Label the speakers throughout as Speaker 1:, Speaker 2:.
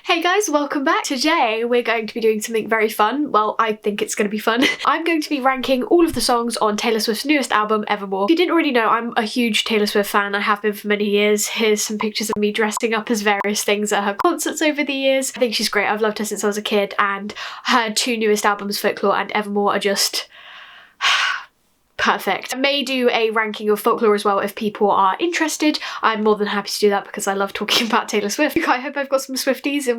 Speaker 1: Hey guys, welcome back. Today we're going to be doing something very fun. Well, I think it's going to be fun. I'm going to be ranking all of the songs on Taylor Swift's newest album, Evermore. If you didn't already know, I'm a huge Taylor Swift fan. I have been for many years. Here's some pictures of me dressing up as various things at her concerts over the years. I think she's great. I've loved her since I was a kid, and her two newest albums, Folklore and Evermore, are just perfect. I may do a ranking of Folklore as well if people are interested. I'm more than happy to do that because I love talking about Taylor Swift. I hope I've got some Swifties in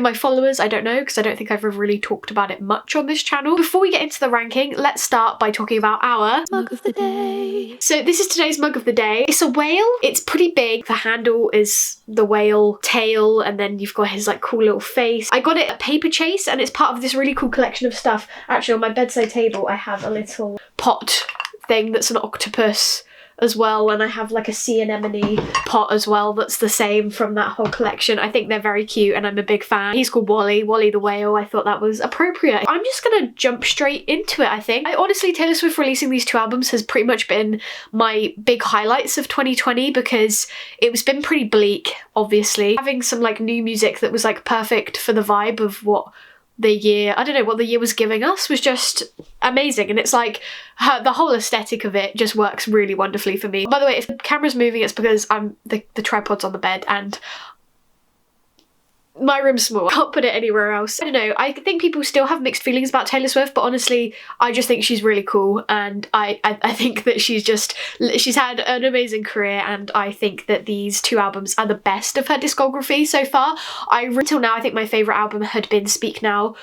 Speaker 1: my followers. I don't know, because I don't think I've ever really talked about it much on this channel. Before we get into the ranking, let's start by talking about our mug of the day. So this is today's mug of the day. It's a whale. It's pretty big. The handle is the whale tail, and then you've got his like cool little face. I got it at Paper Chase, and it's part of this really cool collection of stuff. Actually, on my bedside table I have a little pot thing that's an octopus as well, and I have like a sea anemone pot as well that's the same from that whole collection. I think they're very cute and I'm a big fan. He's called Wally the whale. I thought that was appropriate. I'm just gonna jump straight into it, I think. Honestly, Taylor Swift releasing these two albums has pretty much been my big highlights of 2020 because it's been pretty bleak, obviously. Having some like new music that was like perfect for the vibe of what the year, I don't know, what the year was giving us was just amazing. And it's like the whole aesthetic of it just works really wonderfully for me. By the way, if the camera's moving, it's because the tripod's on the bed and my room's small. I can't put it anywhere else. I don't know, I think people still have mixed feelings about Taylor Swift, but honestly, I just think she's really cool, and I think that she's had an amazing career, and I think that these two albums are the best of her discography so far. Until now, I think my favourite album had been Speak Now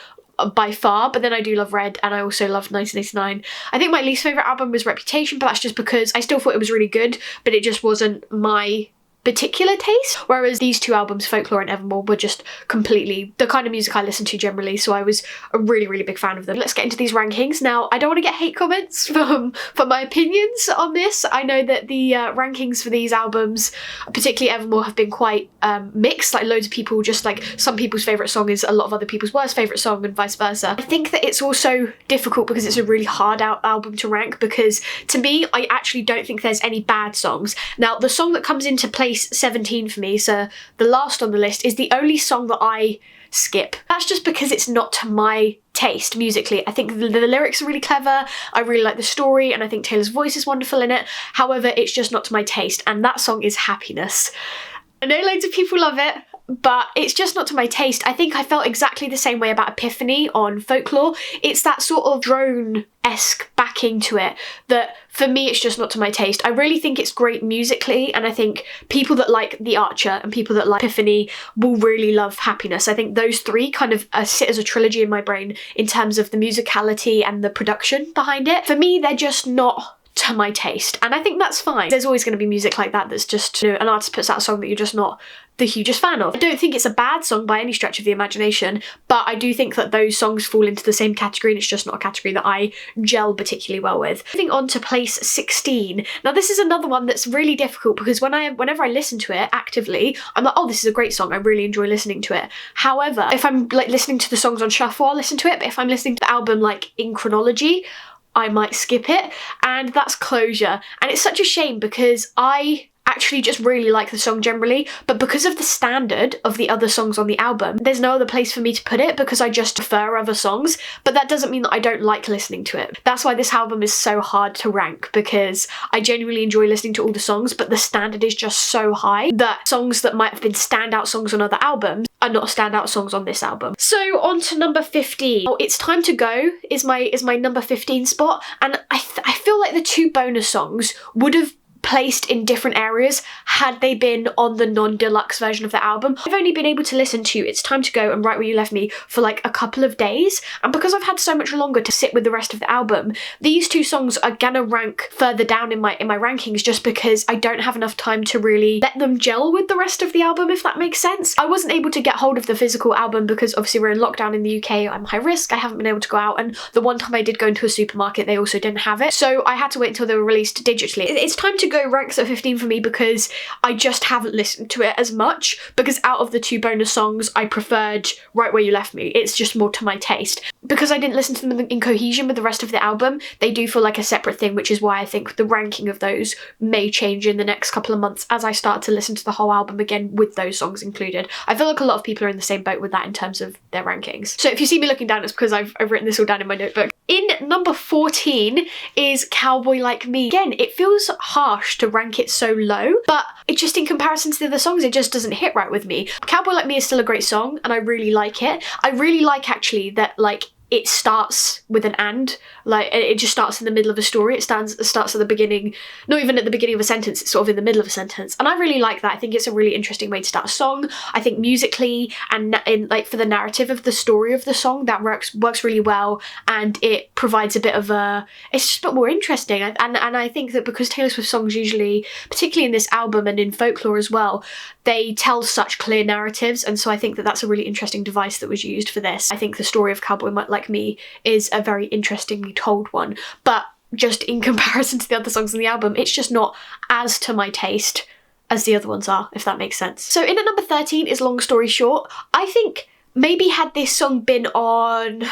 Speaker 1: by far, but then I do love Red, and I also loved 1989. I think my least favourite album was Reputation, but that's just because I still thought it was really good, but it just wasn't my particular taste, whereas these two albums, Folklore and Evermore, were just completely the kind of music I listen to generally, so I was a really big fan of them. Let's get into these rankings. Now, I don't want to get hate comments for my opinions on this. I know that the rankings for these albums, particularly Evermore, have been quite mixed. Like loads of people, just like some people's favourite song is a lot of other people's worst favourite song and vice versa. I think that it's also difficult because it's a really hard album to rank, because to me, I actually don't think there's any bad songs. Now, the song that comes into place 17 for me, so the last on the list, is the only song that I skip. That's just because it's not to my taste musically. I think the lyrics are really clever, I really like the story, and I think Taylor's voice is wonderful in it. However, it's just not to my taste, and that song is Happiness. I know loads of people love it, but it's just not to my taste. I think I felt exactly the same way about Epiphany on Folklore. It's that sort of drone-esque backing to it that, for me, it's just not to my taste. I really think it's great musically, and I think people that like The Archer and people that like Epiphany will really love Happiness. I think those three kind of sit as a trilogy in my brain in terms of the musicality and the production behind it. For me, they're just not to my taste, and I think that's fine. There's always going to be music like that that's just, you know, an artist puts out a song that you're just not the hugest fan of. I don't think it's a bad song by any stretch of the imagination, but I do think that those songs fall into the same category, and it's just not a category that I gel particularly well with. Moving on to place 16. Now this is another one that's really difficult because whenever I listen to it actively, I'm like, oh, this is a great song, I really enjoy listening to it. However, if I'm like listening to the songs on shuffle, I'll listen to it, but if I'm listening to the album like in chronology, I might skip it, and that's Closure. And it's such a shame because I actually just really like the song generally, but because of the standard of the other songs on the album, there's no other place for me to put it because I just prefer other songs, but that doesn't mean that I don't like listening to it. That's why this album is so hard to rank, because I genuinely enjoy listening to all the songs, but the standard is just so high that songs that might have been standout songs on other albums are not standout songs on this album. So on to number 15. Oh, It's Time to Go is my number 15 spot, and I feel like the two bonus songs would have placed in different areas had they been on the non-deluxe version of the album. I've only been able to listen to It's Time to Go and Right Where You Left Me for like a couple of days, and because I've had so much longer to sit with the rest of the album, these two songs are gonna rank further down in my rankings just because I don't have enough time to really let them gel with the rest of the album, if that makes sense. I wasn't able to get hold of the physical album because obviously we're in lockdown in the UK, I'm high risk, I haven't been able to go out, and the one time I did go into a supermarket they also didn't have it, so I had to wait until they were released digitally. It's Time to Go ranks at 15 for me because I just haven't listened to it as much, because out of the two bonus songs I preferred Right Where You Left Me. It's just more to my taste. because I didn't listen to them in cohesion with the rest of the album, they do feel like a separate thing, which is why I think the ranking of those may change in the next couple of months as I start to listen to the whole album again with those songs included. I feel like a lot of people are in the same boat with that in terms of their rankings. So if you see me looking down, it's because I've written this all down in my notebook. In number 14 is Cowboy Like Me. Again, it feels harsh to rank it so low, but it just, in comparison to the other songs, it just doesn't hit right with me. Cowboy Like Me is still a great song and I really like it. I really like actually that like it starts with an and, like it just starts in the middle of a story. It starts at the beginning, not even at the beginning of a sentence, it's sort of in the middle of a sentence. And I really like that. I think it's a really interesting way to start a song. I think musically and in like for the narrative of the story of the song, that works really well, and it provides a bit of it's just a bit more interesting. And I think that because Taylor Swift songs usually, particularly in this album and in folklore as well, they tell such clear narratives, and so I think that that's a really interesting device that was used for this. I think the story of Cowboy Like Me is a very interestingly told one, but just in comparison to the other songs on the album, it's just not as to my taste as the other ones are, if that makes sense. So in at number 13 is Long Story Short. I think maybe had this song been on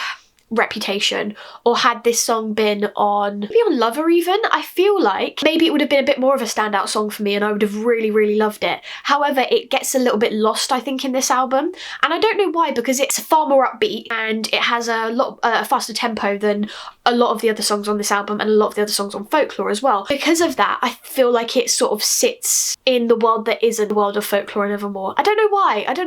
Speaker 1: Reputation, or had this song been on maybe on Lover even, I feel like maybe it would have been a bit more of a standout song for me and I would have really loved it. However, it gets a little bit lost, I think, in this album, and I don't know why, because it's far more upbeat and it has a faster tempo than a lot of the other songs on this album and a lot of the other songs on Folklore as well. Because of that, I feel like it sort of sits in the world that isn't the world of Folklore and Evermore. I don't know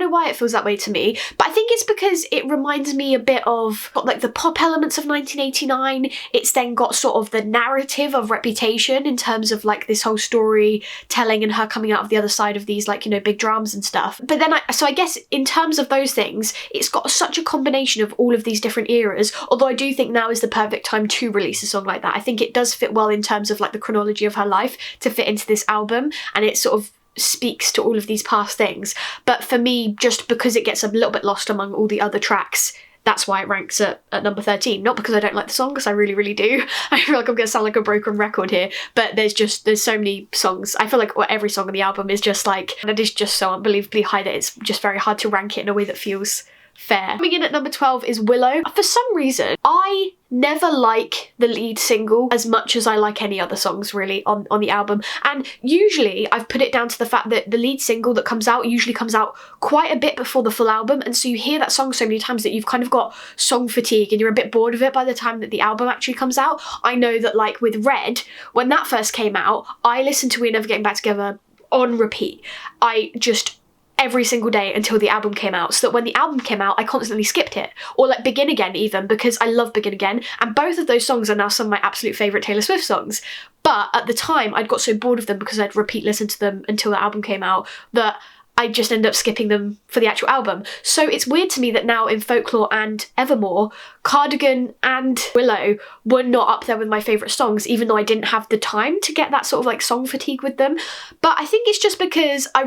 Speaker 1: why it feels that way to me, but I think it's because it reminds me a bit of like the pop elements of 1989. It's then got sort of the narrative of Reputation in terms of like this whole story telling and her coming out of the other side of these like, you know, big dramas and stuff. But then I guess in terms of those things, it's got such a combination of all of these different eras, although I do think now is the perfect time to release a song like that. I think it does fit well in terms of like the chronology of her life to fit into this album, and it sort of speaks to all of these past things. But for me, just because it gets a little bit lost among all the other tracks, that's why it ranks at number 13. Not because I don't like the song, because I really do. I feel like I'm going to sound like a broken record here, but there's so many songs. I feel like every song on the album is just like, and it is just so unbelievably high that it's just very hard to rank it in a way that feels fair. Coming in at number 12 is Willow. For some reason, I never like the lead single as much as I like any other songs really on the album, and usually I've put it down to the fact that the lead single that comes out usually comes out quite a bit before the full album, and so you hear that song so many times that you've kind of got song fatigue and you're a bit bored of it by the time that the album actually comes out. I know that like with Red, when that first came out, I listened to We're Never Getting Back Together on repeat. I just every single day until the album came out, so that when the album came out I constantly skipped it, or like Begin Again even, because I love Begin Again, and both of those songs are now some of my absolute favourite Taylor Swift songs. But at the time I'd got so bored of them because I'd repeat listened to them until the album came out that I just ended up skipping them for the actual album. So it's weird to me that now in Folklore and Evermore, Cardigan and Willow were not up there with my favourite songs, even though I didn't have the time to get that sort of like song fatigue with them. But I think it's just because I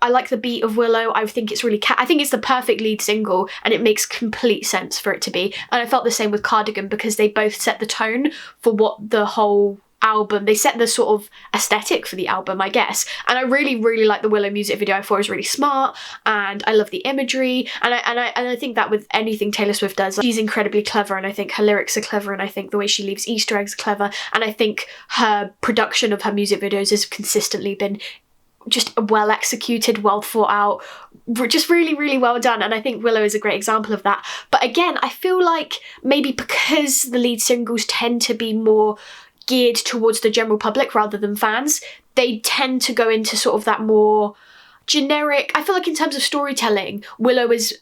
Speaker 1: like the beat of Willow. I think it's really I think it's the perfect lead single, and it makes complete sense for it to be. And I felt the same with Cardigan, because they both set the tone for what the whole album, they set the sort of aesthetic for the album, I guess. And I really like the Willow music video. I thought it was really smart, and I love the imagery, and I think that with anything Taylor Swift does, she's incredibly clever, and I think her lyrics are clever, and I think the way she leaves Easter eggs are clever, and I think her production of her music videos has consistently been just well executed, well thought out, just really well done, and I think Willow is a great example of that. But again, I feel like maybe because the lead singles tend to be more geared towards the general public rather than fans, they tend to go into sort of that more generic. I feel like in terms of storytelling, Willow is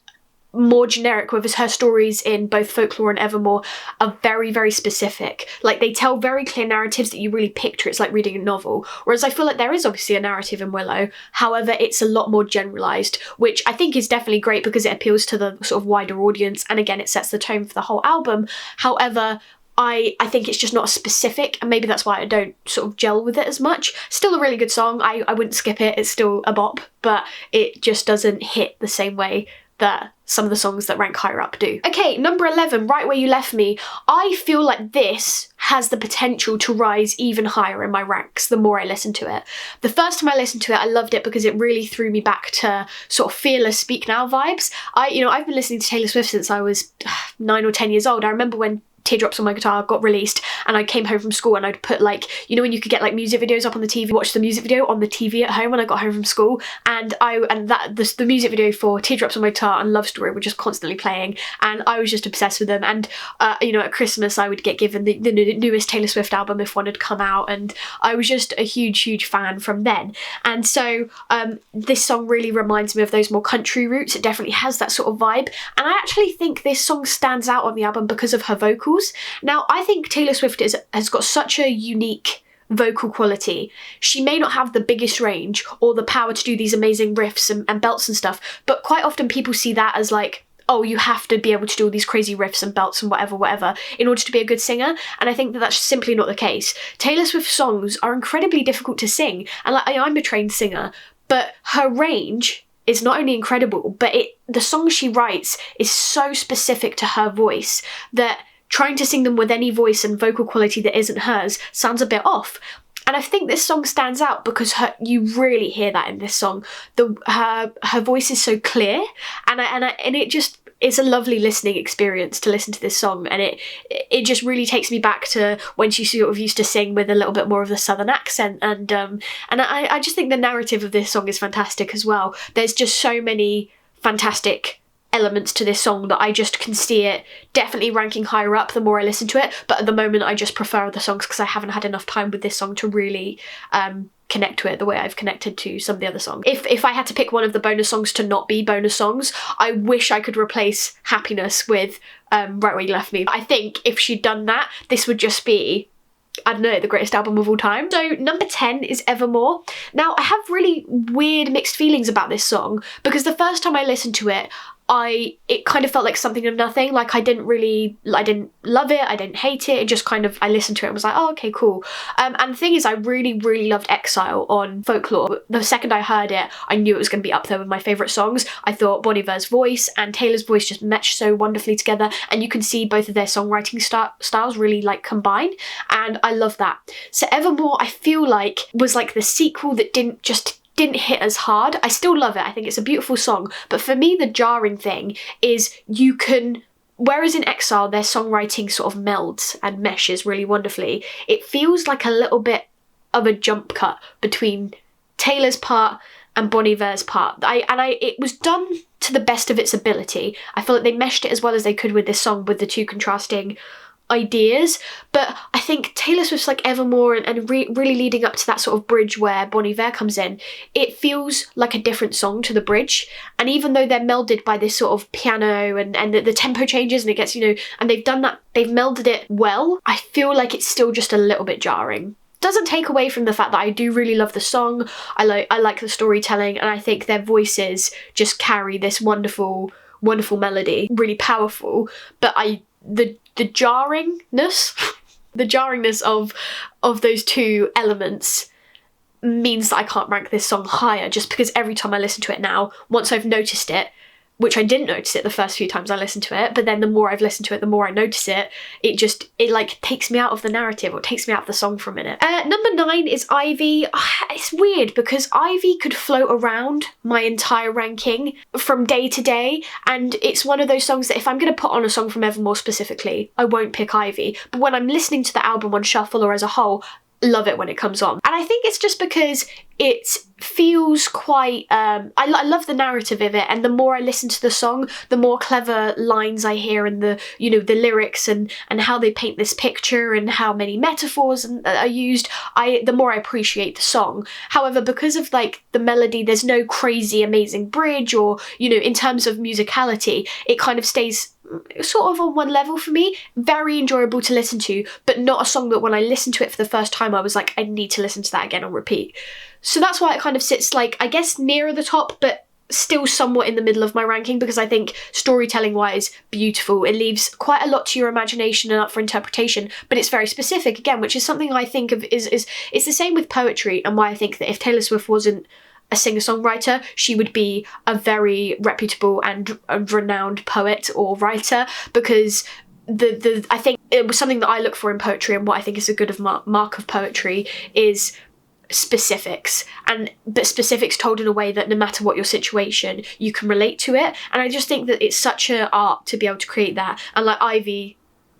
Speaker 1: more generic, whereas her stories in both Folklore and Evermore are very specific. Like, they tell very clear narratives that you really picture. It's like reading a novel. Whereas I feel like there is obviously a narrative in Willow, however it's a lot more generalised, which I think is definitely great because it appeals to the sort of wider audience, and again it sets the tone for the whole album. However, I think it's just not as specific, and maybe that's why I don't sort of gel with it as much. Still a really good song, I wouldn't skip it, it's still a bop, but it just doesn't hit the same way that some of the songs that rank higher up do. Okay, number 11, Right Where You Left Me. I feel like this has the potential to rise even higher in my ranks the more I listen to it. The first time I listened to it, I loved it because it really threw me back to sort of Fearless Speak Now vibes. I've been listening to Taylor Swift since I was 9 or 10 years old. I remember when Teardrops on My Guitar got released and I came home from school and I'd put like, you know when you could get like music videos up on the TV, watch the music video on the TV at home when I got home from school, and the music video for Teardrops on My Guitar and Love Story were just constantly playing, and I was just obsessed with them. And at Christmas I would get given the newest Taylor Swift album if one had come out, and I was just a huge fan from then. And so this song really reminds me of those more country roots. It definitely has that sort of vibe, and I actually think this song stands out on the album because of her vocals. Now, I think Taylor Swift has got such a unique vocal quality. She may not have the biggest range or the power to do these amazing riffs and belts and stuff, but quite often people see that as like, oh, you have to be able to do all these crazy riffs and belts and whatever in order to be a good singer. And I think that that's simply not the case. Taylor Swift's songs are incredibly difficult to sing, and like, I'm a trained singer, but her range is not only incredible, but the songs she writes is so specific to her voice that trying to sing them with any voice and vocal quality that isn't hers sounds a bit off. And I think this song stands out because you really hear that in this song. Her voice is so clear, and it just, it's a lovely listening experience to listen to this song, and it just really takes me back to when she sort of used to sing with a little bit more of the southern accent, and I just think the narrative of this song is fantastic as well. There's just so many fantastic elements to this song that I just can see it definitely ranking higher up the more I listen to it, but at the moment I just prefer other songs because I haven't had enough time with this song to really connect to it the way I've connected to some of the other songs. If I had to pick one of the bonus songs to not be bonus songs, I wish I could replace Happiness with Right Where You Left Me. I think if she'd done that, this would just be, I don't know, the greatest album of all time. So number 10 is Evermore. Now, I have really weird mixed feelings about this song because the first time I listened to it, it kind of felt like something of nothing. Like I didn't love it, I didn't hate it, it just kind of, I listened to it and was like, oh, okay, cool. And the thing is, I really loved Exile on Folklore. The second I heard it, I knew it was going to be up there with my favourite songs. I thought Bon Iver's voice and Taylor's voice just meshed so wonderfully together, and you can see both of their songwriting styles really like combine, and I love that. So Evermore, I feel like, was like the sequel that didn't hit as hard. I still love it, I think it's a beautiful song, but for me the jarring thing is whereas in Exile their songwriting sort of melds and meshes really wonderfully, it feels like a little bit of a jump cut between Taylor's part and Bon Iver's part. It was done to the best of its ability. I feel like they meshed it as well as they could with this song, with the two contrasting ideas, but I think Taylor Swift's like Evermore and really leading up to that sort of bridge where Bon Iver comes in, it feels like a different song to the bridge, and even though they're melded by this sort of piano and the tempo changes and it gets, and they've done that, they've melded it well, I feel like it's still just a little bit jarring. Doesn't take away from the fact that I do really love the song, I like the storytelling, and I think their voices just carry this wonderful melody, really powerful, but the jarringness of those two elements means that I can't rank this song higher, just because every time I listen to it now, once I've noticed it, which I didn't notice it the first few times I listened to it, but then the more I've listened to it, the more I notice it, it like takes me out of the narrative, or takes me out of the song for a minute. Number 9 is Ivy. It's weird because Ivy could float around my entire ranking from day to day, and it's one of those songs that if I'm going to put on a song from Evermore specifically, I won't pick Ivy, but when I'm listening to the album on shuffle or as a whole, love it when it comes on. And I think it's just because it feels quite, I love the narrative of it, and the more I listen to the song, the more clever lines I hear, and the lyrics and how they paint this picture and how many metaphors are used, the more I appreciate the song. However, because of like the melody, there's no crazy amazing bridge, or in terms of musicality, it kind of stays sort of on one level for me. Very enjoyable to listen to, but not a song that when I listened to it for the first time I was like, I need to listen to that again on repeat. So that's why it kind of sits like, I guess, nearer the top, but still somewhat in the middle of my ranking, because I think storytelling wise, beautiful. It leaves quite a lot to your imagination and up for interpretation, but it's very specific again, which is something I think of is the same with poetry, and why I think that if Taylor Swift wasn't a singer-songwriter, she would be a very reputable and renowned poet or writer, because I think it was something that I look for in poetry, and what I think is a good mark of poetry is specifics, but specifics told in a way that no matter what your situation, you can relate to it. And I just think that it's such an art to be able to create that. And like Ivy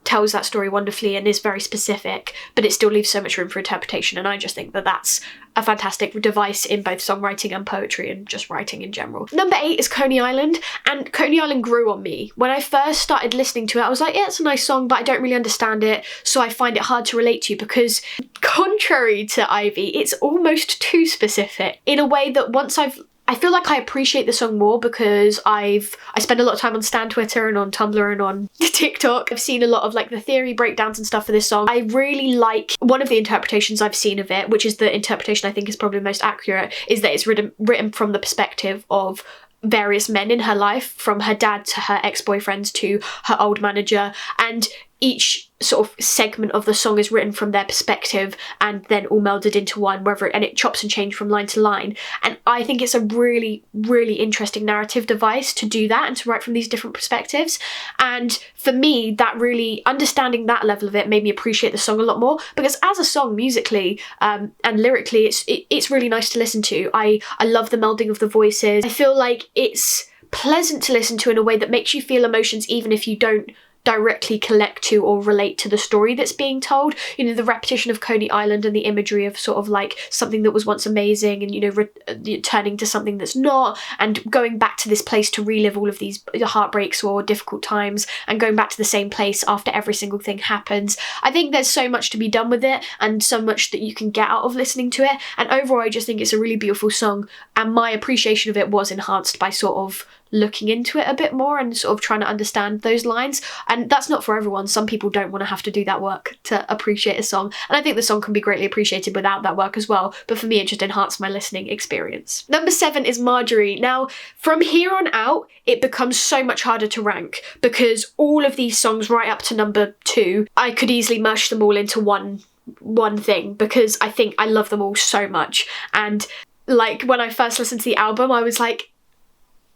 Speaker 1: tells that story wonderfully and is very specific, but it still leaves so much room for interpretation. And I just think that that's a fantastic device in both songwriting and poetry and just writing in general. Number 8 is Coney Island, and Coney Island grew on me. When I first started listening to it, I was like, yeah, it's a nice song, but I don't really understand it, so I find it hard to relate to, because contrary to Ivy, it's almost too specific in a way that I feel like I appreciate the song more because I spend a lot of time on Stan Twitter and on Tumblr and on TikTok. I've seen a lot of like the theory breakdowns and stuff for this song. I really like one of the interpretations I've seen of it, which is the interpretation I think is probably the most accurate, is that it's written from the perspective of various men in her life, from her dad to her ex-boyfriends to her old manager, and each sort of segment of the song is written from their perspective and then all melded into one, and it chops and changes from line to line. And I think it's a really, really interesting narrative device to do that and to write from these different perspectives. And for me, that really, understanding that level of it made me appreciate the song a lot more, because as a song musically and lyrically, it's really nice to listen to. I love the melding of the voices. I feel like it's pleasant to listen to in a way that makes you feel emotions even if you don't directly collect to or relate to the story that's being told. You know, the repetition of Coney Island and the imagery of sort of like something that was once amazing and, you know, turning to something that's not, and going back to this place to relive all of these heartbreaks or difficult times, and going back to the same place after every single thing happens. I think there's so much to be done with it and so much that you can get out of listening to it. And overall, I just think it's a really beautiful song, and my appreciation of it was enhanced by sort of looking into it a bit more and sort of trying to understand those lines. And that's not for everyone. Some people don't want to have to do that work to appreciate a song, and I think the song can be greatly appreciated without that work as well, but for me it just enhanced my listening experience. Number 7 is Marjorie. Now from here on out it becomes so much harder to rank, because all of these songs right up to number 2, I could easily mush them all into one thing, because I think I love them all so much. And like when I first listened to the album, I was like,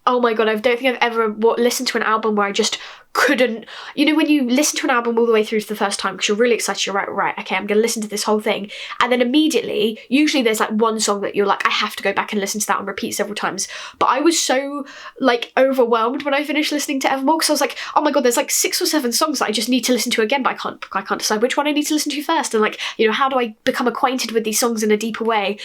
Speaker 1: oh my god, I don't think I've ever listened to an album where I just couldn't, you know, when you listen to an album all the way through for the first time because you're really excited, you're right, okay, I'm gonna listen to this whole thing, and then immediately, usually there's like one song that you're like, I have to go back and listen to that and repeat several times. But I was so like overwhelmed when I finished listening to Evermore, because I was like, oh my god, there's like 6 or 7 songs that I just need to listen to again, but I can't decide which one I need to listen to first, and like, you know, how do I become acquainted with these songs in a deeper way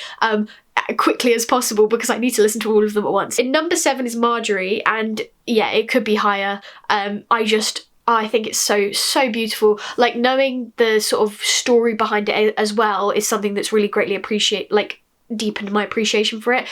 Speaker 1: quickly as possible, because I need to listen to all of them at once. In number 7 is Marjorie, and yeah, it could be higher. I think it's so beautiful. Like, knowing the sort of story behind it as well is something that's really greatly deepened my appreciation for it.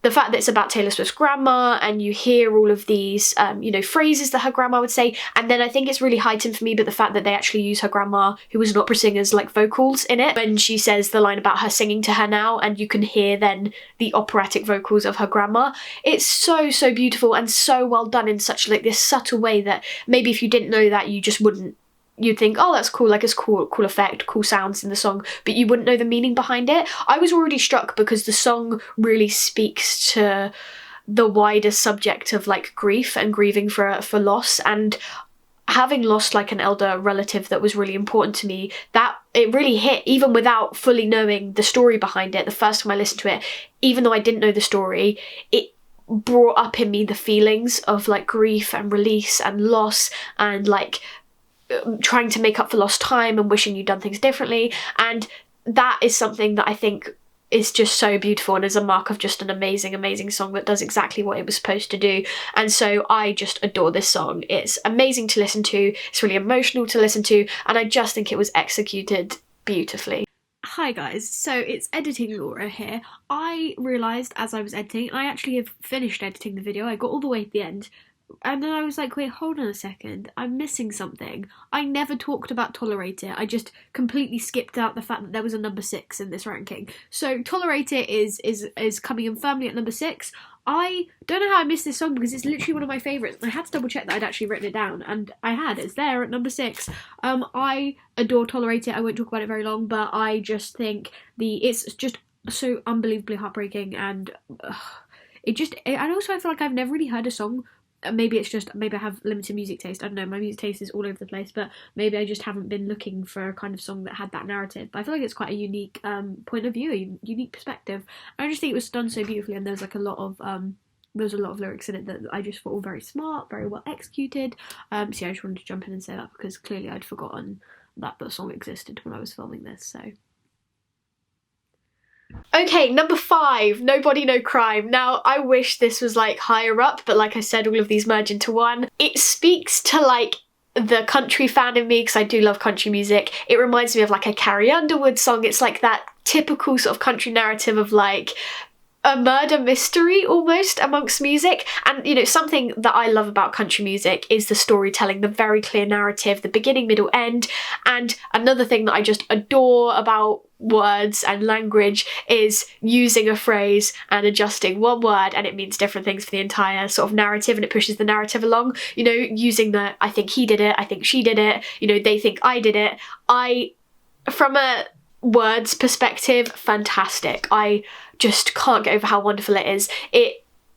Speaker 1: The fact that it's about Taylor Swift's grandma, and you hear all of these you know, phrases that her grandma would say, and then I think it's really heightened for me, but the fact that they actually use her grandma, who was an opera singer's like vocals in it, when she says the line about her singing to her now, and you can hear then the operatic vocals of her grandma. It's so beautiful and so well done in such like this subtle way that maybe if you didn't know that, you just wouldn't, you'd think, oh, that's cool, like it's cool effect, cool sounds in the song, but you wouldn't know the meaning behind it. I was already struck because the song really speaks to the wider subject of like grief and grieving for loss, and having lost like an elder relative that was really important to me, that it really hit even without fully knowing the story behind it. The first time I listened to it, even though I didn't know the story, it brought up in me the feelings of like grief and release and loss, and like trying to make up for lost time and wishing you'd done things differently. And that is something that I think is just so beautiful and is a mark of just an amazing song that does exactly what it was supposed to do. And so I just adore this song. It's amazing to listen to, it's really emotional to listen to, and I just think it was executed beautifully. Hi guys, so it's editing Laura here. I realised as I was editing, I actually have finished editing the video, I got all the way to the end, and then I was like, wait, hold on a second, I'm missing something. I never talked about Tolerate It. I just completely skipped out the fact that there was a number 6 in this ranking. So Tolerate It is coming in firmly at number 6. I don't know how I missed this song because it's literally one of my favourites. I had to double check that I'd actually written it down, and I had. It's there at number 6. I adore Tolerate It. I won't talk about it very long, but I just think it's just so unbelievably heartbreaking, and and also I feel like I've never really heard a song. Maybe it's just, maybe I have limited music taste. I don't know, my music taste is all over the place, but maybe I just haven't been looking for a kind of song that had that narrative. But I feel like it's quite a unique point of view, a unique perspective. I just think it was done so beautifully, and there's like a lot of lyrics in it that I just thought were very smart, very well executed. So yeah, I just wanted to jump in and say that because clearly I'd forgotten that the song existed when I was filming this. So okay, number 5, Nobody No Crime. Now, I wish this was like higher up, but like I said, all of these merge into one. It speaks to like the country fan in me, because I do love country music. It reminds me of like a Carrie Underwood song. It's like that typical sort of country narrative of like a murder mystery almost amongst music. And you know, something that I love about country music is the storytelling, the very clear narrative, the beginning, middle, end. And another thing that I just adore about words and language is using a phrase and adjusting one word and it means different things for the entire sort of narrative, and it pushes the narrative along. You know, using the I think he did it, I think she did it, you know, they think I did it. From a words perspective, fantastic. I just can't get over how wonderful it is.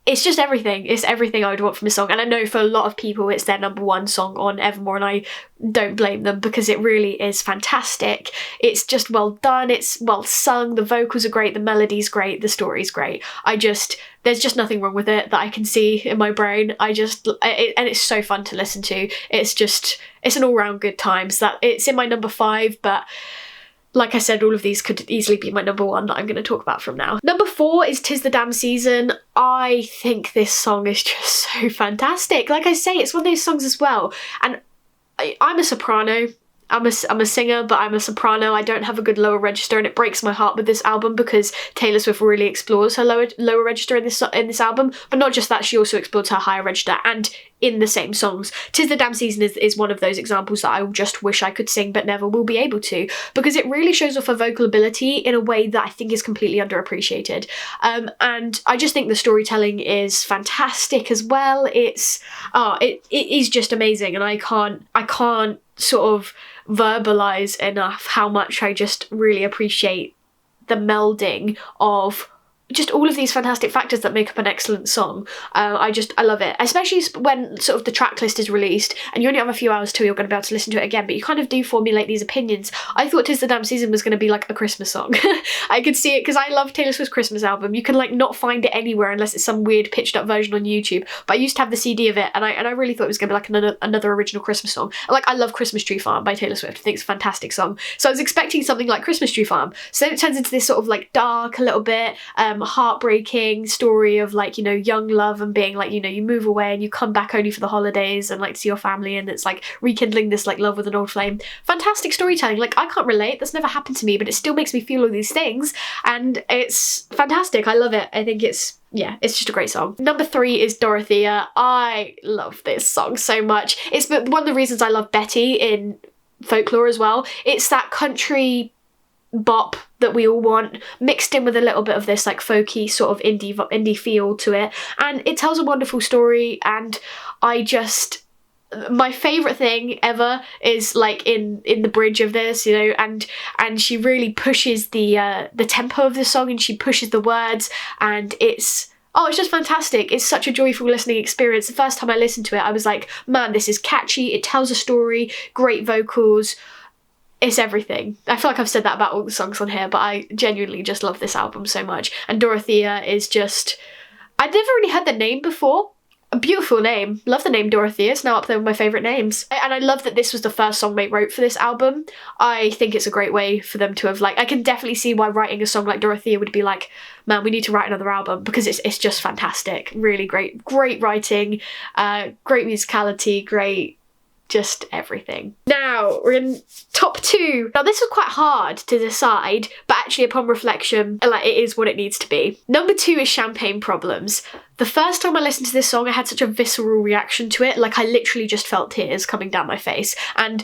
Speaker 1: It's just everything. It's everything I would want from a song. And I know for a lot of people it's their number 1 song on Evermore, and I don't blame them because it really is fantastic. It's just well done, it's well sung, the vocals are great, the melody's great, the story's great. There's just nothing wrong with it that I can see in my brain. And it's so fun to listen to. It's an all-round good time. So that it's in my number 5, but like I said, all of these could easily be my number 1 that I'm going to talk about from now. Number 4 is 'Tis the Damn Season. I think this song is just so fantastic. Like I say, it's one of those songs as well. And I'm a soprano. I'm a singer, but I'm a soprano. I don't have a good lower register, and it breaks my heart with this album because Taylor Swift really explores her lower register in this album. But not just that, she also explores her higher register, and in the same songs. 'Tis the Damn Season is one of those examples that I just wish I could sing but never will be able to, because it really shows off her vocal ability in a way that I think is completely underappreciated. And I just think the storytelling is fantastic as well. It is just amazing, and I can't sort of verbalize enough how much I just really appreciate the melding of just all of these fantastic factors that make up an excellent song. I love it, especially when sort of the track list is released and you only have a few hours till you're going to be able to listen to it again, but you kind of do formulate these opinions. I thought 'Tis the Damn Season was going to be like a Christmas song. I could see it because I love Taylor Swift's Christmas album. You can like not find it anywhere unless it's some weird pitched up version on YouTube, but I used to have the CD of it, and I really thought it was going to be like another original Christmas song. Like, I love Christmas Tree Farm by Taylor Swift. I think it's a fantastic song, so I was expecting something like Christmas Tree Farm. So then it turns into this sort of like dark, a little bit heartbreaking story of like, you know, young love and being like, you know, you move away and you come back only for the holidays and like to see your family, and it's like rekindling this like love with an old flame. Fantastic storytelling. Like, I can't relate, that's never happened to me, but it still makes me feel all these things, and it's fantastic. I love it. I think it's just a great song. Number 3 is Dorothea. I love this song so much. It's one of the reasons I love Betty in Folklore as well. It's that country bop that we all want, mixed in with a little bit of this like folky sort of indie feel to it, and it tells a wonderful story. And my favourite thing ever is like in the bridge of this, you know, and she really pushes the tempo of the song, and she pushes the words, and it's just fantastic. It's such a joyful listening experience. The first time I listened to it, I was like, man, this is catchy, it tells a story, great vocals. It's everything. I feel like I've said that about all the songs on here, but I genuinely just love this album so much. And Dorothea is just... I'd never really heard the name before. A beautiful name. Love the name Dorothea. It's now up there with my favourite names. And I love that this was the first song they wrote for this album. I think it's a great way for them to have like... I can definitely see why writing a song like Dorothea would be like, man, we need to write another album, because it's just fantastic. Really great writing, great musicality, great... just everything. Now we're in top 2. Now this was quite hard to decide, but actually upon reflection, like, it is what it needs to be. Number 2 is Champagne Problems. The first time I listened to this song, I had such a visceral reaction to it. Like, I literally just felt tears coming down my face, and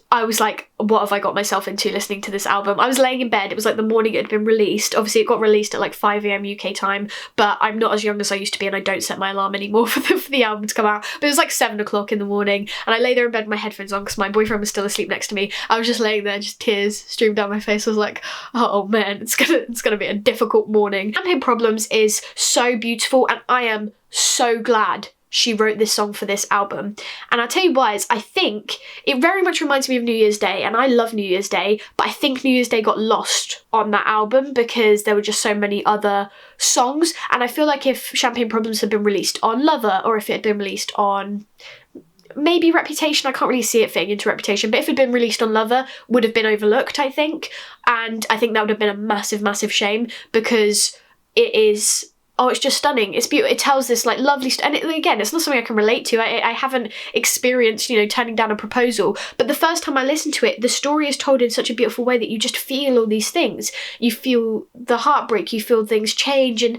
Speaker 1: I was like, what have I got myself into listening to this album? I was laying in bed, it was like the morning it had been released. Obviously it got released at like 5 AM UK time, but I'm not as young as I used to be and I don't set my alarm anymore for the album to come out. But it was like 7 o'clock in the morning and I lay there in bed with my headphones on because my boyfriend was still asleep next to me. I was just laying there, just tears streamed down my face. I was like, oh man, it's gonna be a difficult morning. Champagne Problems is so beautiful and I am so glad she wrote this song for this album. And I'll tell you why, is I think it very much reminds me of New Year's Day, and I love New Year's Day, but I think New Year's Day got lost on that album because there were just so many other songs. And I feel like if Champagne Problems had been released on Lover, or if it had been released on maybe Reputation, I can't really see it fitting into Reputation, but if it had been released on Lover, would have been overlooked, I think. And I think that would have been a massive, massive shame because it is... oh, it's just stunning. It's beautiful. It tells this like lovely and again, it's not something I can relate to. I haven't experienced, you know, turning down a proposal, but the first time I listened to it, the story is told in such a beautiful way that you just feel all these things. You feel the heartbreak, you feel things change, and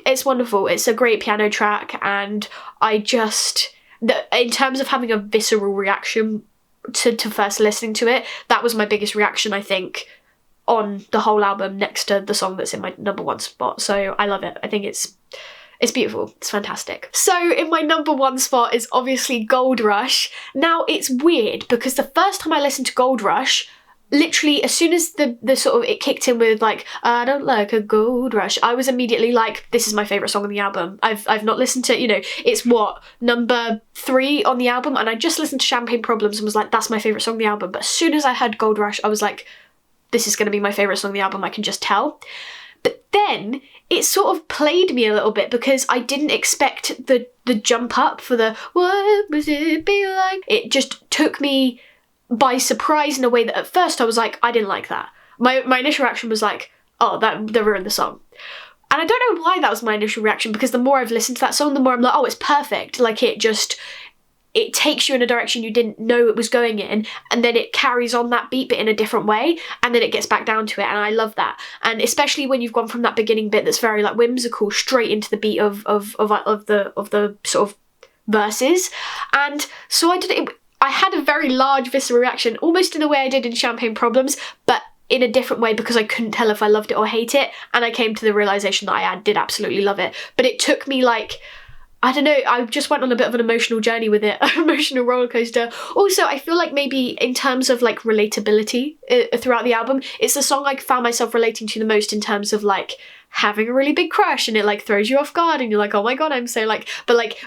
Speaker 1: it's wonderful. It's a great piano track, and I just, in terms of having a visceral reaction to first listening to it, that was my biggest reaction, I think, on the whole album, next to the song that's in my #1 spot. So I love it. I think it's beautiful. It's fantastic. So in my #1 spot is obviously Gold Rush. Now it's weird because the first time I listened to Gold Rush, literally as soon as the sort of it kicked in with like, I don't like a gold rush, I was immediately like, this is my favourite song on the album. I've not listened to, you know, it's what, #3 on the album, and I just listened to Champagne Problems and was like, that's my favourite song on the album. But as soon as I heard Gold Rush, I was like, this is going to be my favourite song on the album, I can just tell. But then it sort of played me a little bit because I didn't expect the jump up for the what was it be like. It just took me by surprise in a way that at first I was like, I didn't like that. My initial reaction was like, oh, that ruined the song. And I don't know why that was my initial reaction, because the more I've listened to that song, the more I'm like, oh, it's perfect. Like it takes you in a direction you didn't know it was going in, and then it carries on that beat but in a different way, and then it gets back down to it, and I love that. And especially when you've gone from that beginning bit that's very like whimsical straight into the beat of the sort of verses. And so I had a very large visceral reaction, almost in the way I did in Champagne Problems, but in a different way because I couldn't tell if I loved it or hate it, and I came to the realisation that I did absolutely love it. But it took me like, I don't know, I just went on a bit of an emotional journey with it, an emotional roller coaster. Also, I feel like maybe in terms of like relatability throughout the album, it's the song I found myself relating to the most in terms of like having a really big crush and it like throws you off guard and you're like, oh my god, I'm so like, but like,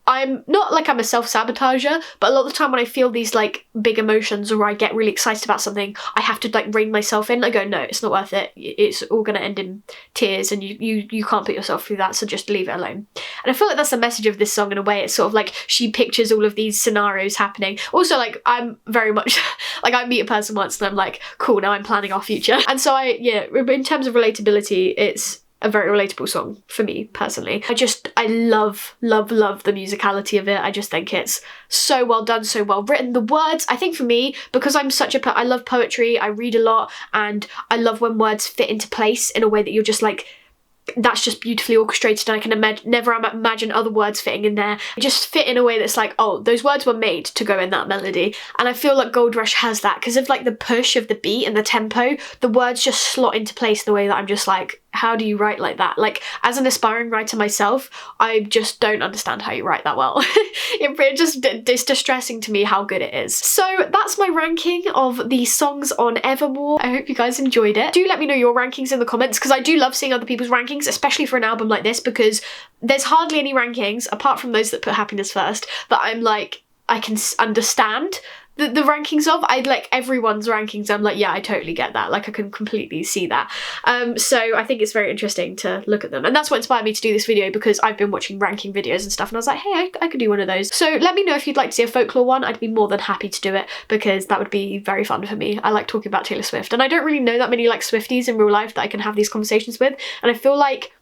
Speaker 1: I'm not like I'm a self-sabotager, but a lot of the time when I feel these like big emotions or I get really excited about something, I have to like rein myself in. I go, no, it's not worth it. It's all going to end in tears and you can't put yourself through that, so just leave it alone. And I feel like that's the message of this song in a way. It's sort of like she pictures all of these scenarios happening. Also, like, I'm very much, like, I meet a person once and I'm like, cool, now I'm planning our future. And so in terms of relatability, it's a very relatable song for me personally. I love the musicality of it. I just think it's so well done, so well written. The words, I think for me, because I'm such I love poetry, I read a lot, and I love when words fit into place in a way that you're just like, that's just beautifully orchestrated, and I can never imagine other words fitting in there. They just fit in a way that's like, oh, those words were made to go in that melody. And I feel like Gold Rush has that because of like the push of the beat and the tempo. The words just slot into place in the way that I'm just like, how do you write like that? Like, as an aspiring writer myself, I just don't understand how you write that well. It's distressing to me how good it is. So that's my ranking of the songs on Evermore. I hope you guys enjoyed it. Do let me know your rankings in the comments, because I do love seeing other people's rankings, especially for an album like this, because there's hardly any rankings apart from those that put happiness first that I'm like, I can understand the rankings of. I like everyone's rankings. I'm like, yeah, I totally get that. Like, I can completely see that. So I think it's very interesting to look at them. And that's what inspired me to do this video, because I've been watching ranking videos and stuff and I was like, hey, I could do one of those. So let me know if you'd like to see a folklore one. I'd be more than happy to do it because that would be very fun for me. I like talking about Taylor Swift, and I don't really know that many like Swifties in real life that I can have these conversations with. And I feel like,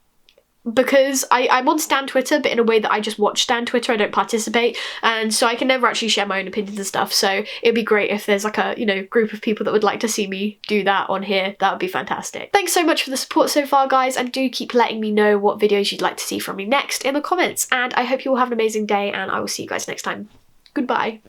Speaker 1: because I'm on Stan Twitter, but in a way that I just watch Stan Twitter, I don't participate, and so I can never actually share my own opinions and stuff. So it'd be great if there's like a, you know, group of people that would like to see me do that on here. That would be fantastic. Thanks so much for the support so far, guys, and do keep letting me know what videos you'd like to see from me next in the comments, and I hope you all have an amazing day, and I will see you guys next time. Goodbye.